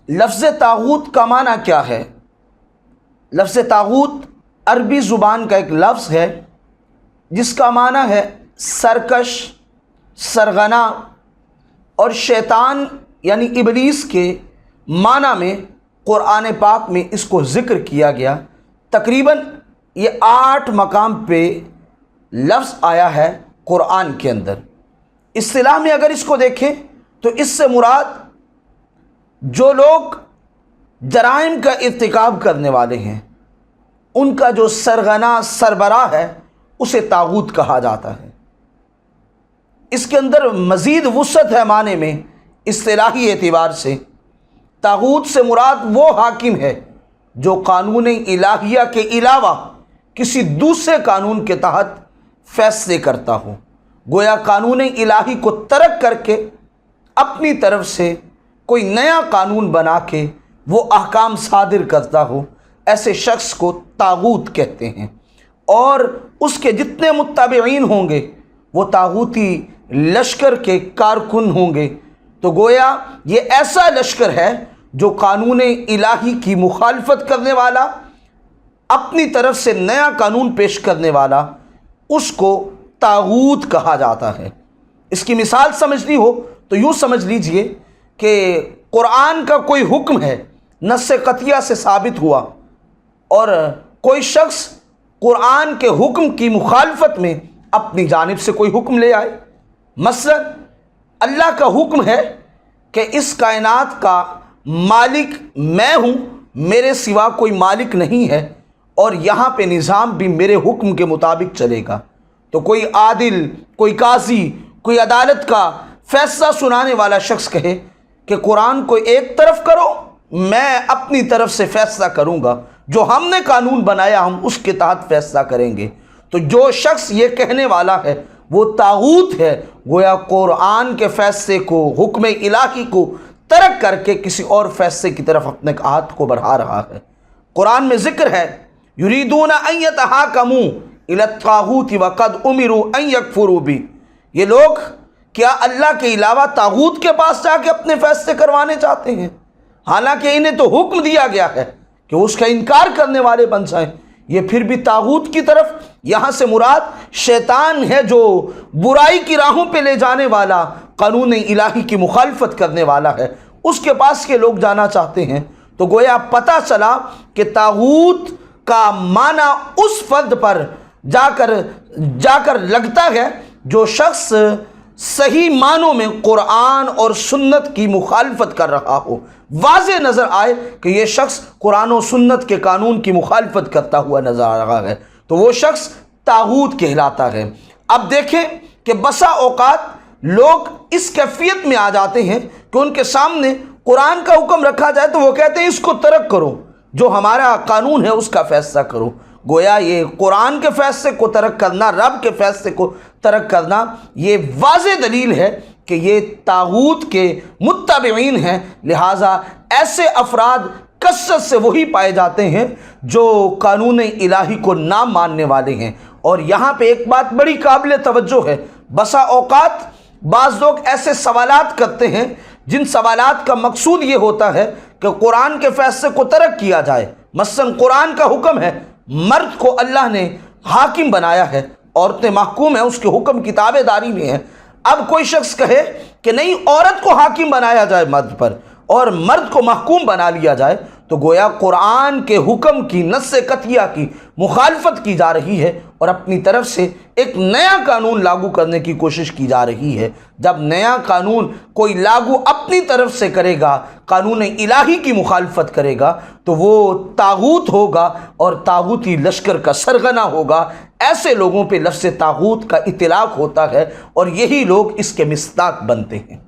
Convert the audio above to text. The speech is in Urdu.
لفظ طاغوت کا معنی کیا ہے؟ لفظ طاغوت عربی زبان کا ایک لفظ ہے جس کا معنی ہے سرکش، سرغنا اور شیطان یعنی ابلیس کے معنی میں قرآن پاک میں اس کو ذکر کیا گیا۔ تقریباً یہ 8 مقام پہ لفظ آیا ہے قرآن کے اندر۔ اصطلاح میں اگر اس کو دیکھیں تو اس سے مراد جو لوگ جرائم کا ارتکاب کرنے والے ہیں ان کا جو سرغنا سربراہ ہے اسے طاغوت کہا جاتا ہے۔ اس کے اندر مزید وسعت ہے معنی میں اصطلاحی اعتبار سے۔ طاغوت سے مراد وہ حاکم ہے جو قانون الہیہ کے علاوہ کسی دوسرے قانون کے تحت فیصلے کرتا ہو، گویا قانون الہی کو ترک کر کے اپنی طرف سے کوئی نیا قانون بنا کے وہ احکام صادر کرتا ہو، ایسے شخص کو طاغوت کہتے ہیں۔ اور اس کے جتنے متبعین ہوں گے وہ طاغوتی لشکر کے کارکن ہوں گے۔ تو گویا یہ ایسا لشکر ہے جو قانون الہی کی مخالفت کرنے والا، اپنی طرف سے نیا قانون پیش کرنے والا، اس کو طاغوت کہا جاتا ہے۔ اس کی مثال سمجھنی ہو تو یوں سمجھ لیجئے کہ قرآن کا کوئی حکم ہے، نص قطعیہ سے ثابت ہوا، اور کوئی شخص قرآن کے حکم کی مخالفت میں اپنی جانب سے کوئی حکم لے آئے۔ مثلا اللہ کا حکم ہے کہ اس کائنات کا مالک میں ہوں، میرے سوا کوئی مالک نہیں ہے، اور یہاں پہ نظام بھی میرے حکم کے مطابق چلے گا۔ تو کوئی عادل، کوئی قاضی، کوئی عدالت کا فیصلہ سنانے والا شخص کہے کہ قرآن کو ایک طرف کرو، میں اپنی طرف سے فیصلہ کروں گا، جو ہم نے قانون بنایا ہم اس کے تحت فیصلہ کریں گے، تو جو شخص یہ کہنے والا ہے وہ طاغوت ہے، گویا قرآن کے فیصلے کو، حکم الہی کو ترک کر کے کسی اور فیصلے کی طرف اپنے ہاتھ کو بڑھا رہا ہے۔ قرآن میں ذکر ہے یریدون ان یتحاکموا الی الطاغوت وقد امروا ان یکفروا بہ، یہ لوگ کیا اللہ کے علاوہ طاغوت کے پاس جا کے اپنے فیصلے کروانے چاہتے ہیں، حالانکہ انہیں تو حکم دیا گیا ہے کہ اس کا انکار کرنے والے بن جائیں۔ یہ پھر بھی طاغوت کی طرف، یہاں سے مراد شیطان ہے جو برائی کی راہوں پہ لے جانے والا، قانون الہی کی مخالفت کرنے والا ہے، اس کے پاس کے لوگ جانا چاہتے ہیں۔ تو گویا پتہ چلا کہ طاغوت کا معنی اس فرد پر جا کر لگتا ہے جو شخص صحیح معنوں میں قرآن اور سنت کی مخالفت کر رہا ہو، واضح نظر آئے کہ یہ شخص قرآن و سنت کے قانون کی مخالفت کرتا ہوا نظر آ رہا ہے، تو وہ شخص طاغوت کہلاتا ہے۔ اب دیکھیں کہ بسا اوقات لوگ اس کیفیت میں آ جاتے ہیں کہ ان کے سامنے قرآن کا حکم رکھا جائے تو وہ کہتے ہیں اس کو ترک کرو، جو ہمارا قانون ہے اس کا فیصلہ کرو۔ گویا یہ قرآن کے فیصلے کو ترک کرنا، رب کے فیصلے کو ترک کرنا، یہ واضح دلیل ہے کہ یہ طاغوت کے متبعین ہیں۔ لہٰذا ایسے افراد کثرت سے وہی پائے جاتے ہیں جو قانون الہی کو نہ ماننے والے ہیں۔ اور یہاں پہ ایک بات بڑی قابل توجہ ہے، بسا اوقات بعض لوگ ایسے سوالات کرتے ہیں جن سوالات کا مقصود یہ ہوتا ہے کہ قرآن کے فیصلے کو ترک کیا جائے۔ مثلا قرآن کا حکم ہے مرد کو اللہ نے حاکم بنایا ہے، عورتیں محکوم ہیں، اس کے حکم کی تابع داری میں ہیں۔ اب کوئی شخص کہے کہ نہیں، عورت کو حاکم بنایا جائے مرد پر اور مرد کو محکوم بنا لیا جائے، تو گویا قرآن کے حکم کی، نص قطعیہ کی مخالفت کی جا رہی ہے اور اپنی طرف سے ایک نیا قانون لاگو کرنے کی کوشش کی جا رہی ہے۔ جب نیا قانون کوئی لاگو اپنی طرف سے کرے گا، قانون الہی کی مخالفت کرے گا، تو وہ طاغوت ہوگا اور طاغوتی لشکر کا سرغنہ ہوگا۔ ایسے لوگوں پہ لفظ طاغوت کا اطلاق ہوتا ہے اور یہی لوگ اس کے مصداق بنتے ہیں۔